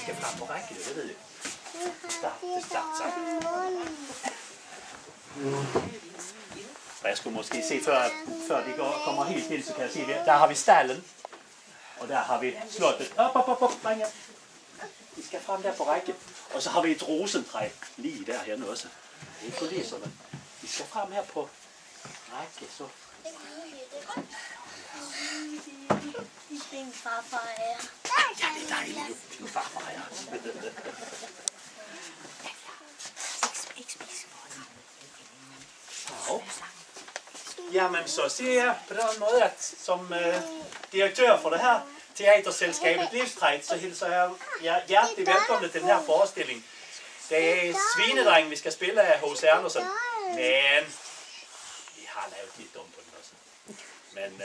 skal frem på række, det ved jeg. Start. Og jeg skulle måske se, før de kommer helt ind, så kan jeg se, der har vi stallen. Og der har vi slottet. Op, drenge. Vi skal frem der på række. Og så har vi et rosentræ lige der her nu også. Det er ikke kulisserne. Vi skal frem her på række, så. Din farfar er. Ja, det er dejligt. Din farfar er. Ikke spise for Jamen, så siger jeg på den måde, at som direktør for det her teaterselskabet Livstræt, så hilser jeg jer hjertelig velkommen til den her forestilling. Det er Svinedrengen, vi skal spille af H.C. Andersen. Men vi har lavet lidt dumt på den også. Men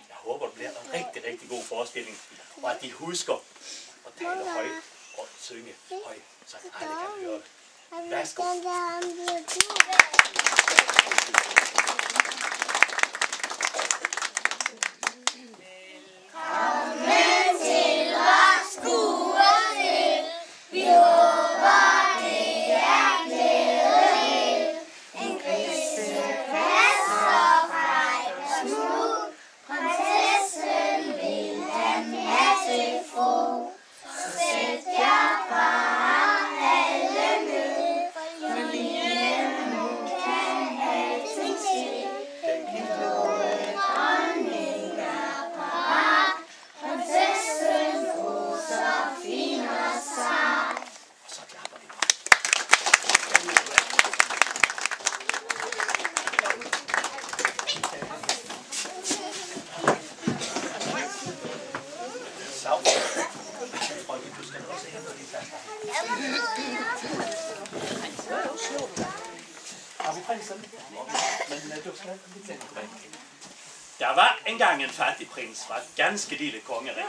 jeg håber, det bliver en rigtig, rigtig god forestilling. Og at de husker at tale højt og synge højt, så alle kan høre det. Værsgo. Der var engang en fattig prins fra et ganske lille kongerige.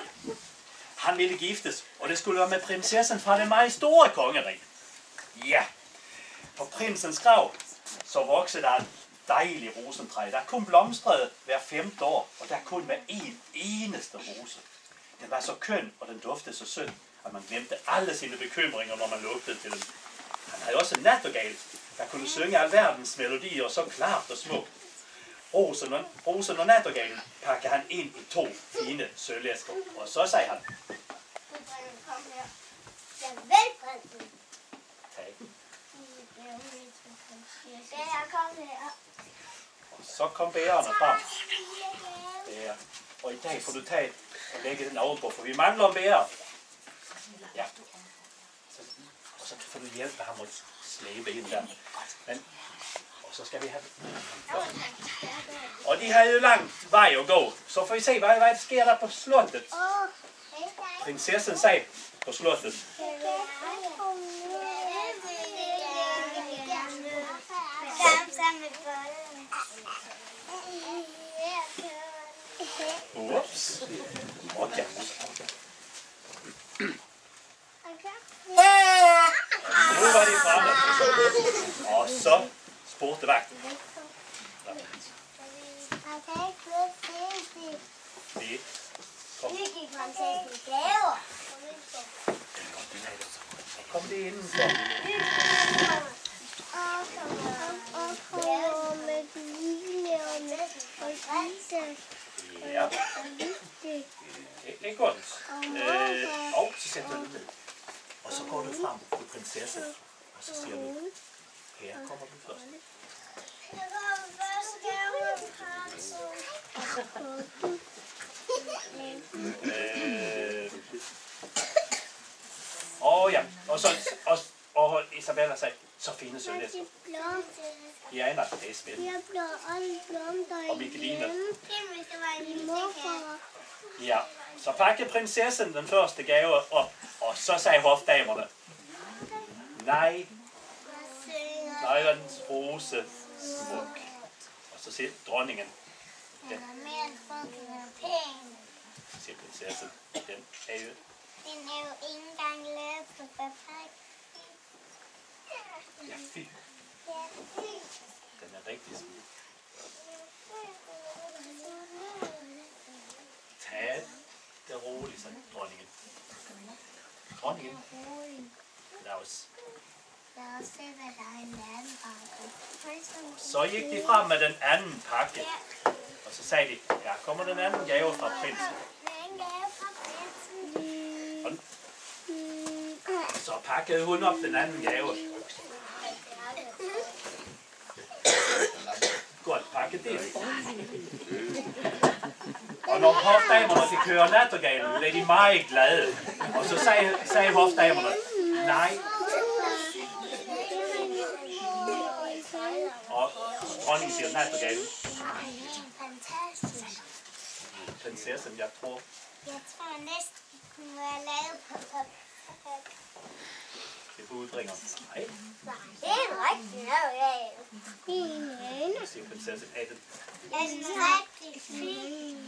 Han ville giftes, og det skulle være med prinsessen fra det meget store kongerige. Ja, på prinsens grav så voksede der et dejligt rosentræ, der kun blomstrede hver 5. år, og der kun var en eneste rose. Den var så køn, og den duftede så sødt, at man glemte alle sine bekymringer, når man lugtede til den. Han havde også en nattergal, der kunne synge alverdens melodier så klart og smukt. Rosen og nattergalen pakkede han ind i 2 fine sølvæsker, og så sagde han: Kom her. Javel, prinsen. Tag den. Kom her. Og så kom bærerne frem. Der. Og i dag får du tage og lægge den ovenpå, for vi mangler en bærer. Ja. Og så får du hjælpe ham at slæbe ind der. Men, og så skal vi have den. Og de har jo lang vej at gå. Så får vi se, hvad der sker der på slottet. Prinsessen sagde på slottet: Ups. Okay. Nu var de fremme. Og så spurgte vagten. Det. Kom. Kom det indenfor. Ja. Det er godt. Og så sætter du ned. Og så går du frem til prinsessen. Og så siger du: her kommer du først. Ja. Og Isabella sagde: så fine sølvæsker. Ja, nej, det er spændende. Og Mikkeline. Ja, så pakkede prinsessen den første gave op, og så sagde hofdamerne: nej, den rose smuk. Og så siger dronningen: den er mere end penge. Siger prinsessen: den er jo ikke engang lavet på papir. Ja, fint. Den er rigtig smuk. Tag dronningen. Lad os. Lad os se, hvad der er i den anden pakke. Så gik de frem med den anden pakke. Og så sagde de, her kommer den anden gave fra prinsen. En gave fra prinsen. Så pakkede hun op den anden gave. Godt pakket det. Og når hofdamerne fik høre nattergalen, blev de meget glade. Og så sagde hofdamerne, nej. Og dronningen siger nattergalen. Fantastisk. Prinsessen, jeg tror. Jeg tror næsten, kunne være lavet på Det budbringer. Nej, det er rigtig noget, siger prinsessen. Er det? Er det rigtig fint?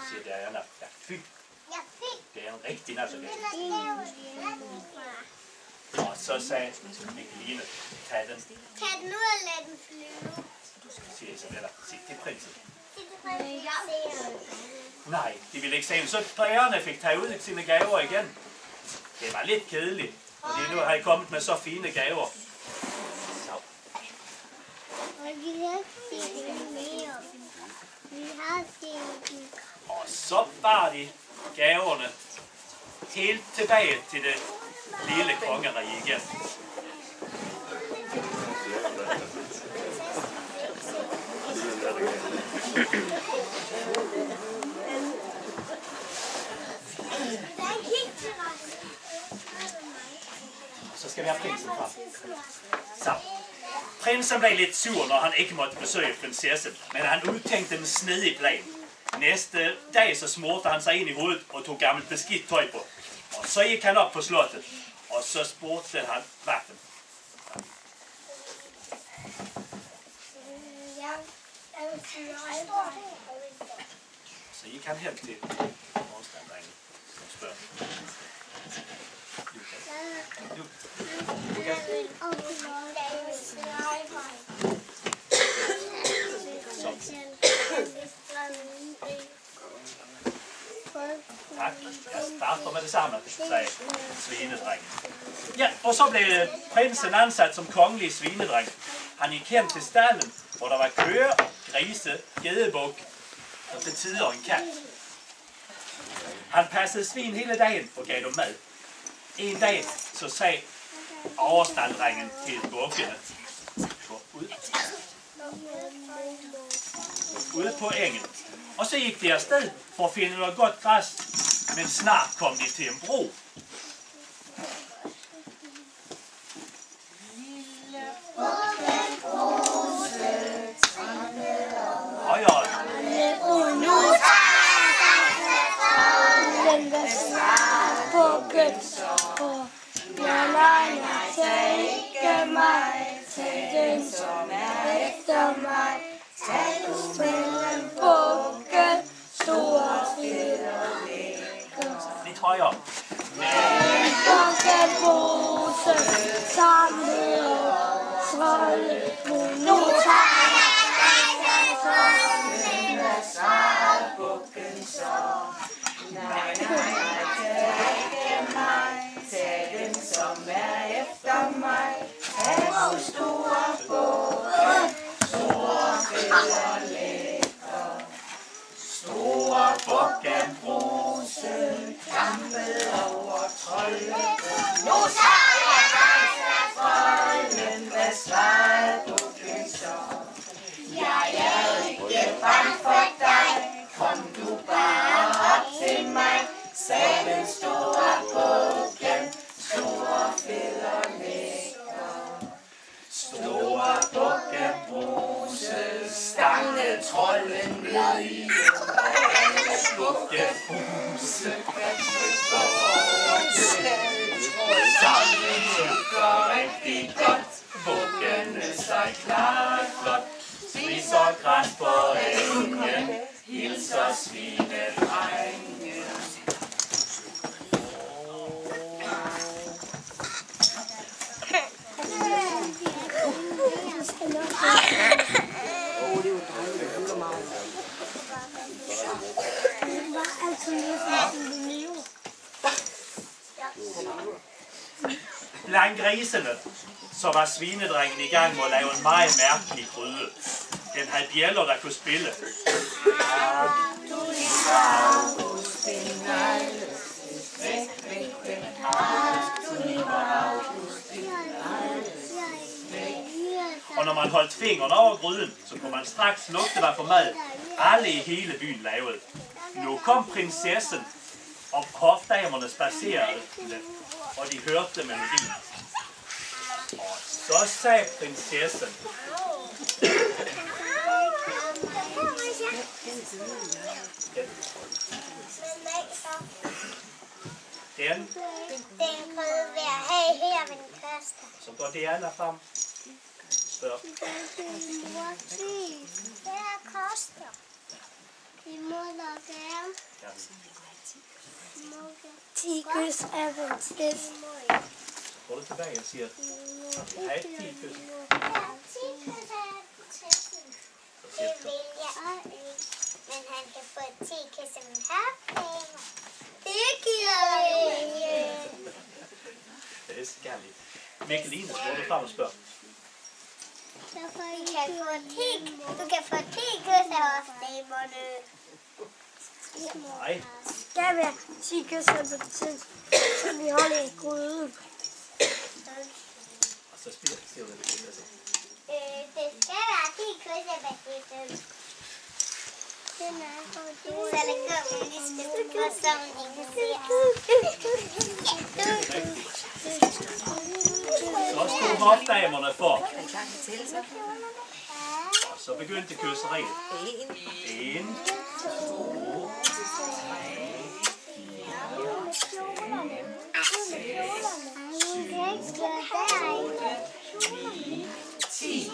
Siger Diana. Ja, fy. Jeg fik Det er en rigtig nattergal. den og Og så sagde Mikkeline, tag den, tag den ud og lad den flyve. siger Isabella. Sig til prinsen. Jeg Nej, de ville ikke sige det. Så drengerne fik taget ud sine gaver igen. Det var lidt kedeligt, fordi nu har I kommet med så fine gaver. Så. Og så var de gaverne helt tilbage til det lille kongerige igen. Så skal vi have prinsen frem. Så. Prinsen blev lidt sur, når han ikke måtte besøge prinsessen, men han udtænkte en snedig plan. Næste dag så smurte han sig ind i hovedet og tog gammelt beskidt tøj på. Og så gik han op på slottet, og så spurgte han vagten. Så gik han hen til morgenstandringen og spørger. Tak, jeg starter med det samme, sagde svinedrengen. Ja, og så blev prinsen ansat som kongelig svinedreng. Han gik hen til stallen, hvor der var køer, grise, gedebuk og til tider en kat. Han passede svin hele dagen og gav dem mad. En dag så sagde overstaldringen til bukkene, gå ud på engen. Og så gik de afsted for at finde noget godt græs, men snart kom de til en bro. Højere. Lidt højere. Store bukken Bruse, kampe over trolden. Nu tager jeg dig fra trolden, hvad svarede bukken så? Jeg er ikke bange for dig, kom du bare op til mig, sagde den store bukken, store fed og lækker. Store bukken Bruse, stange trolden ned i bukken Bruse, sammen går rigtig godt, bukkene sig klart flot, spiser græs på engen, hilser svinedrengen. Blandt grisene, så var svinedrengen i gang med at lave en meget mærkelig gryde. Den havde bjælder, der kunne spille. Og når man holdt fingrene over gryden, så kunne man straks lugte, hvad for mad alle i hele byen lavede. Nu kom prinsessen, og hofdamerne spacerede, og de hørte melodien. Og så sagde prinsessen, den kunne være her ved den første. Så går Diana frem. Spørg. Hvad koster? Vi må da gerne. 10 kys af prinsessen. Går du tilbage og siger, at vi har ikke 10 kys? 10 kys af prinsessen. Det vil jeg ikke. Men han kan få 10 kys af min herpenge. Det giver jeg ikke. Det er skærligt. Mikkeline, går du frem og spørg. Du kan få 10 kys af hofdamerne. Nej. Skal være 10 kys af prinsessen, som vi holder i gryden. Og så siger du det. Det skal være 10 kys af prinsessen. Så det går man lige skal få sådan en Så stod hofdamerne for. Og så begyndte kysseriet. 1, 2, 3, 4,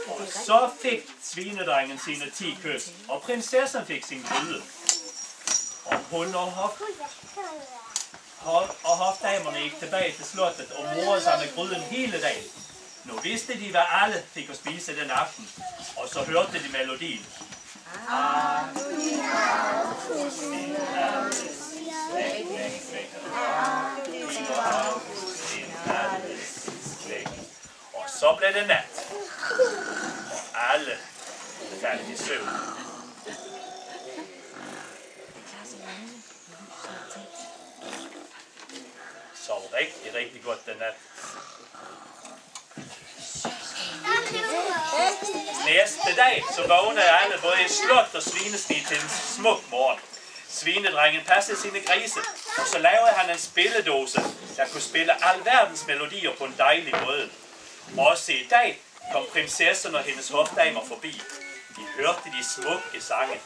og så fik svinedrengen sine 10 kys, og prinsessen fik sin gryde. Og hun og hofdamerne gik tilbage til slottet og morede sig med gryden hele dagen. Nu vidste de, hvad alle fik at spise den aften, og så hørte de melodien. Og så blev det nat, og alle faldt i søvn. Sov rigtig godt den nat. Næste dag så vågnede alle både i slot og svinestige til en smuk morgen. Svinedrengen passede sine grise, og så lavede han en spilledåse, der kunne spille alverdens melodier på en dejlig måde. Også i dag kom prinsessen og hendes hofdamer forbi. De hørte de smukke sange.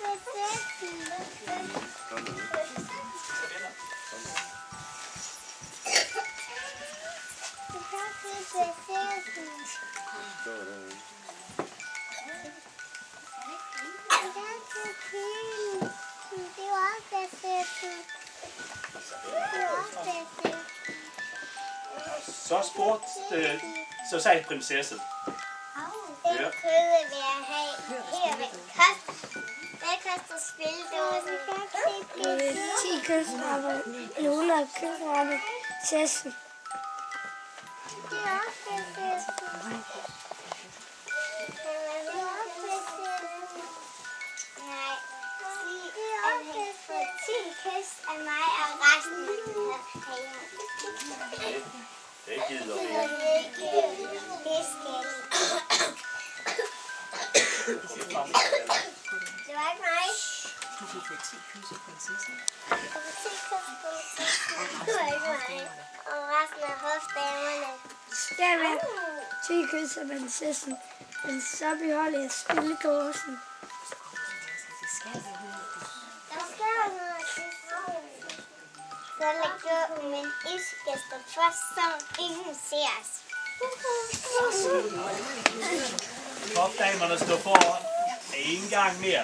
Så sagde prinsessen. Den køde vil jeg have her ved kost. Hvad koster spildåsen? 10 kysrammer, 100 kysrammer, prinsessen. Det er også prinsessen. Nej, sig, at han får 10 kys af mig og resten af penge. Det gider vi. Det skal det var ikke mig. Du fik med 10 kys af prinsessen. Jeg fik 10 kys af prinsessen. Det var ikke mig. Og resten af hofdamerne. Skal være 10 kys af prinsessen, men så beholder jeg spilledåsen. Det skal jeg høre. Der skal noget. Så lægger min iskester først, så ingen ser os. Hofdamerne stod foran en gang mere,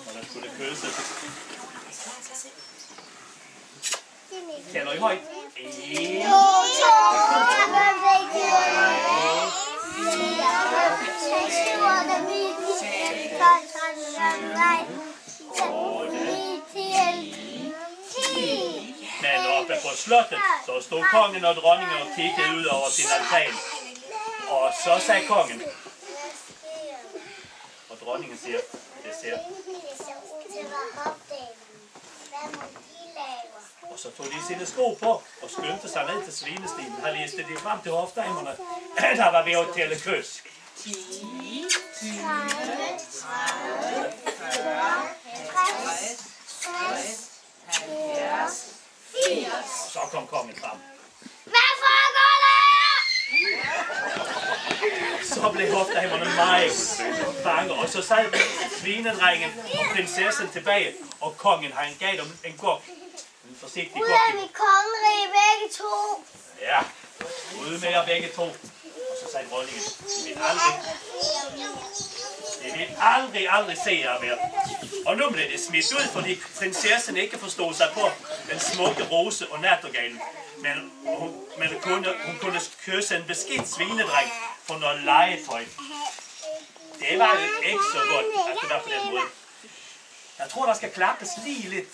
og der skulle kysses. Tæller I højt? 1, 8, 9, 10. Men oppe på slottet, så stod kongen og dronningen og kiggede ud over sin altan. Og så sagde kongen, og dronningen siger, det ser. Og så tog de sine sko på og skyndte sig ned til svinestien. Her læste de frem til hofdamerne, der var ved at tælle kys. 10, 20, 30, 40, 50, 60, 70, 80. Så kom kongen frem. Hvad foregår der? Så blev hofdamerne meget bange, og så sad svinedrengen og prinsessen tilbage, og kongen han gav dem en gok. En forsigtig gok. Ud af mit kongerige begge to. Ja, ude med jer begge to. Og så sagde dronningen, vi vil aldrig se jer mere. Og nu blev det smidt ud, fordi prinsessen ikke forstod sig på den smukke rose og nattergalen. Men hun kunne kysse en beskidt svinedreng for noget legetøj. Det var jo ikke så godt, at det var på den måde. Jeg tror, der skal klappes lige lidt.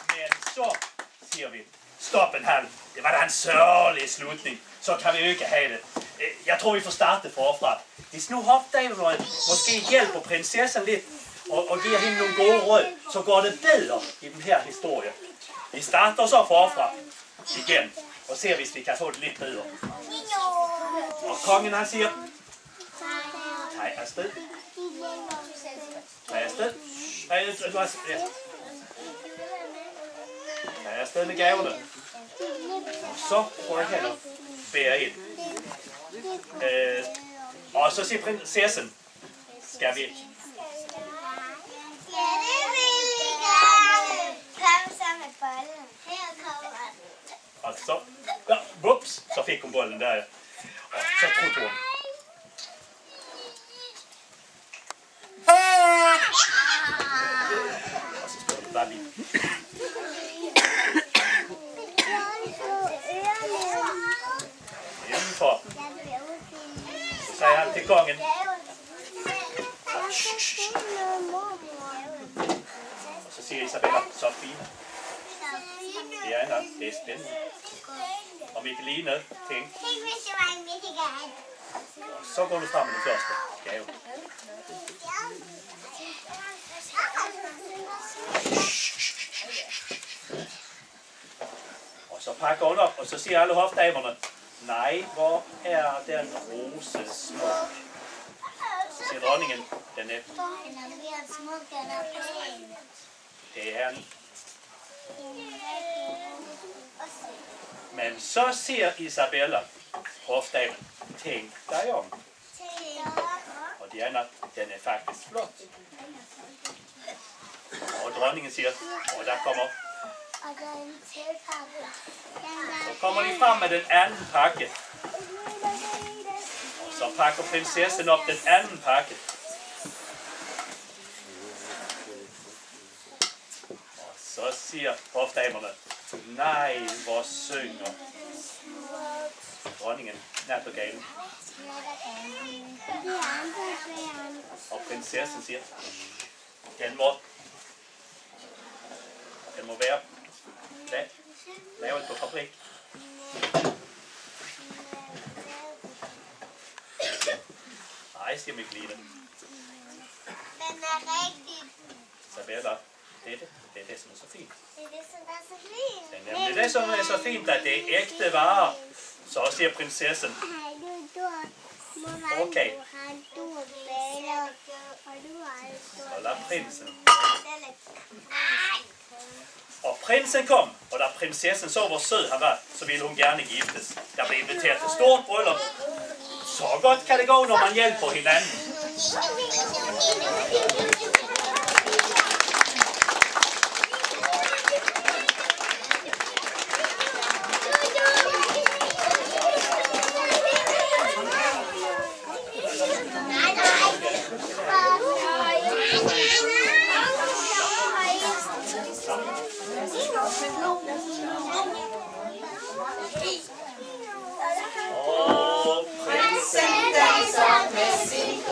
Men så siger vi, stop en halv. Det var da en sørgelig slutning. Så kan vi jo ikke have det. Jeg tror, vi får starte forfra. Hvis nu hofdamerne måske hjælper prinsessen lidt, og giver hende nogle gode råd, så går det bedre i den her historie. Vi starter så forfra igen, og ser hvis vi kan få det lidt bedre. Og kongen han siger, tag afsted. Tag afsted. Tag afsted med gaverne. Og så får jeg hænder bære ind. Og så siger prinsessen, skal vi Ja, det vil vi gerne. Kom så med bolden. Her kommer den. og så, ja, whoops, så fik hun bolden der. Og så trutte hun. Og så står det bare lige. Indenfor. Så sagde han til kongen. Og så siger Isabella, så fint. Ja, nej, det er spændende. Og Mikkeline, tænk. Tænk, hvis det var en Michigan. Og så går du frem med den første gave. Og så pakker hun op, og så siger alle hofdamerne, nej, hvor er den rose smuk? Så siger dronningen, den er, det er en. Men så siger Isabella, hofdamen, tænk dig om. Og Diana, den er faktisk flot. Og dronningen siger, og der kommer. Så kommer de frem med den anden pakke. Og så pakker prinsessen op den anden pakke. Og så siger hofdamerne, nej, hvor synger. Dronningen, nattergalen. Og prinsessen siger, den må være lavet på fabrik. Nej, siger Mikkeline. Den er rigtig. Isabella, det er det, som er så fint. Det er det, som er så fint. Det er nemlig det, som er så fint, at det er ægte varer. Så siger prinsessen. Okay. Så lad prinsen. Og prinsen kom, og da prinsessen så hvor sød han var, så ville hun gerne giftes. Der blev inviteret til stort bryllup. Så godt kan det gå, når man hjælper hinanden. Og prinsen danser med sin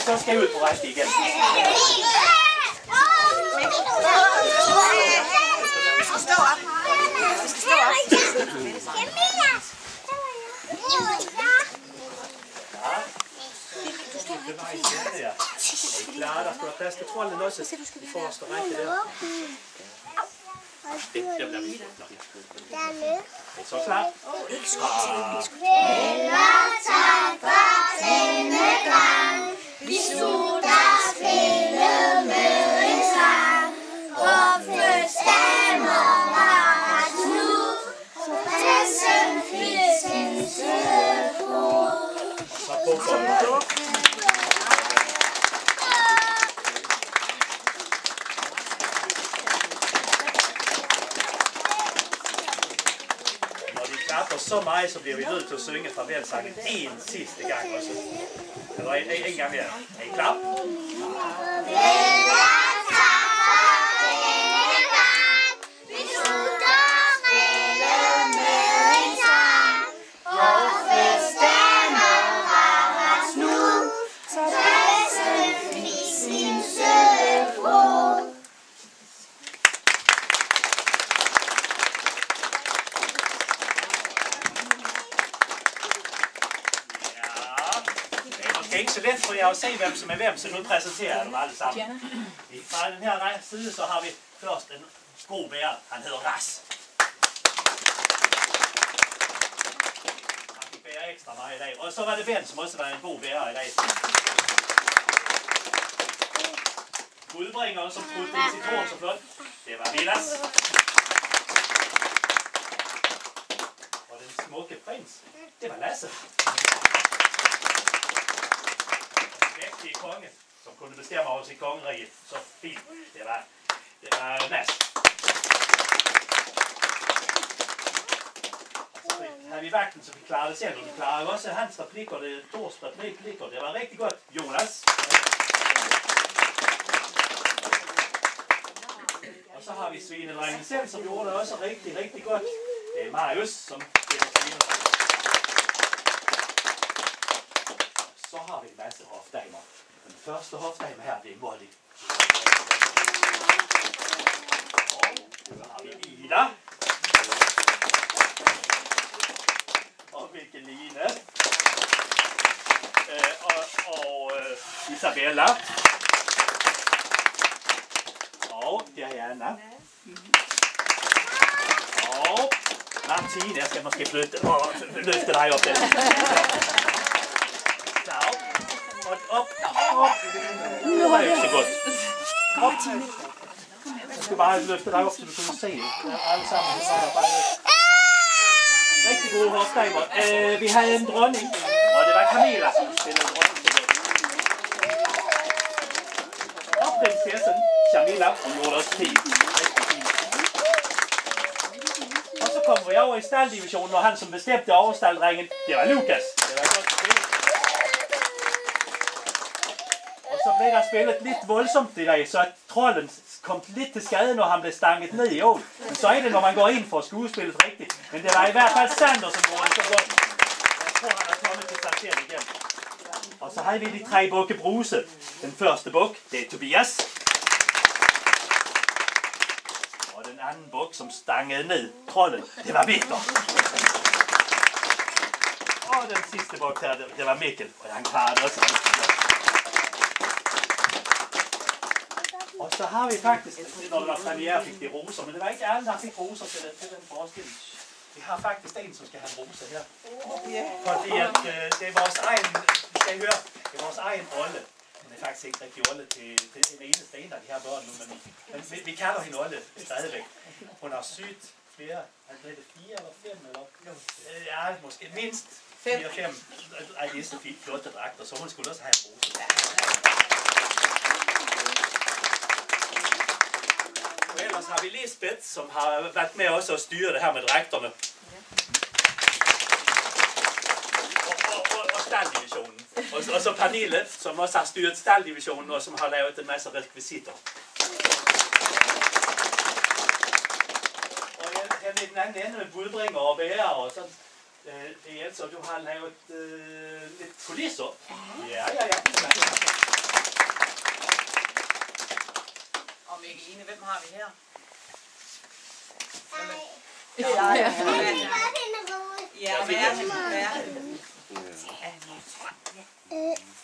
så skal jeg ud på rejse igen. Vi skal stå op. Vi skal stå op. Det var ikke det der. Er I klar? Der skal være plads til trolden også. I forreste række der. Det bliver vi. Dernede. Er I så klar? Venner, tak for denne gang. Vi slutter spillet med en sang. Hoffes damer var nu. Passen fisken søde fod. Så på for klapper så meget, så bliver vi nødt til at synge farvelsangen en sidste gang også. Eller en gang mere. Er I klar? Det er ikke så let for jer at se, hvem som er hvem, så nu præsenterer jeg dem alle sammen. Fra den her side, så har vi først en god bærer. Han hedder Ras. Han fik bære ekstra meget i dag. Og så var det Ben, som også var en god bærer i dag. Budbringeren, som puttede i citron så flot. Det var Vilas. Og den smukke prins, det var Lasse. Vægtige konge, som kunne bestemme over sit kongerige. Så fint. Det var Mads. Og så havde vi vagten, så vi klarede det selv. Og vi klarede også hans replikker, det Dors replikker. Det var rigtig godt. Jonas. Og så har vi svinedrengen selv, som gjorde det også rigtig, rigtig godt. Det er Marius, som spiller svinedrengen. Så har vi en masse hofdamer. Den første hofdame her, det er Molly. Og så har vi Ida. Og Mikkeline. Og Isabella. Og Diana. Og Martine, jeg skal måske løfte dig op der. Op. Det var ikke så godt. Op. Jeg skal bare løfte dig op, så du kan se det. Alle sammen. Rigtig gode hofdamer. Vi havde en dronning, og det var Camilla, som spillede dronning. Og prinsessen Camilla, hun gjorde også fint. Og så kom vi over i stalddivisionen, og han som bestemte over staldringen, det var Lukas. Det var godt spillet. Så blev der spillet lidt voldsomt i dag, så trolden kom lidt til skade, når han blev stanget ned i åen. Men så er det, når man går ind for skuespillet rigtigt. Men det var i hvert fald Sander, som gjorde det så godt. Jeg tror, han er kommet til placeringen igen. Og så havde vi de 3 bukke Bruse. Den første buk, det er Tobias. Og den anden buk, som stangede ned trolden, det var Victor. Og den sidste buk her, det var Mikkel. Og han klarede også. Og så har vi faktisk, når der var premiere, fik de roser, men det var ikke alle, der fik roser til den forestilling. Vi har faktisk en, som skal have roser her. Fordi at, det er vores egen, skal I høre, det er vores egen Olle. Hun er faktisk ikke rigtig Olle til den eneste en af de her børn nu, men vi kalder hende Olle stadigvæk. Hun har sygt flere, er det 4 eller 5 eller? Ja, måske mindst 4-5 af disse flotte dragter, så hun skulle også have en rose. Og ellers har vi Lisbeth, som har været med også at styre det her med dragterne. Og stalddivisionen. Og så Pernille, som også har styret stalddivisionen, og som har lavet en masse rekvisitter. Og her med den anden ende med budbringer og bærer og sådan. Det er altså, du har lavet lidt kulisser. Ja. har vi her? Jeg vil godt en rode. Ja, verden.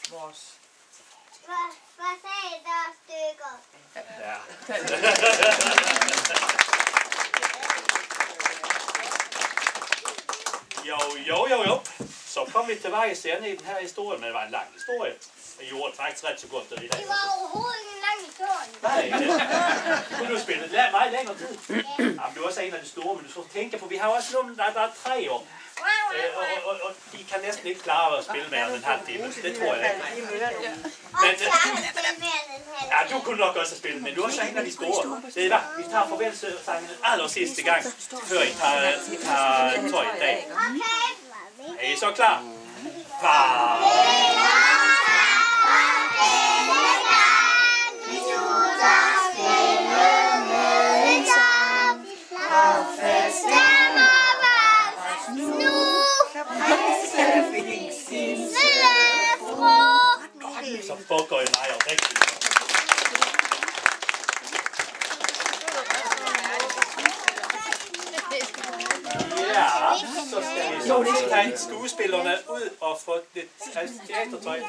Vores. Hvad sagde der stykker? Ja. Jo. Så kom vi til vejs ende i den her historie, men det var en lang historie. Jeg gjorde faktisk ret så godt i dag. Det var overhovedet ikke en lang historie. Nej, kunne du spille meget længere tid? Jamen, du er også en af de store, men du skal tænke på, vi har også nogle, der er 3 år. Og de kan næsten ikke klare at spille mere end en halv time. Det tror jeg ikke. Men, ja, du kunne nok også spille, men du er også en af de store. Det er vi tager farvelsangen aller sidste gang, før I tager tøj i dag. Er I så klar? Så bukker I mig og rigtig. Ja, så skal vi så tage skuespillerne ud og få lidt teatertøj.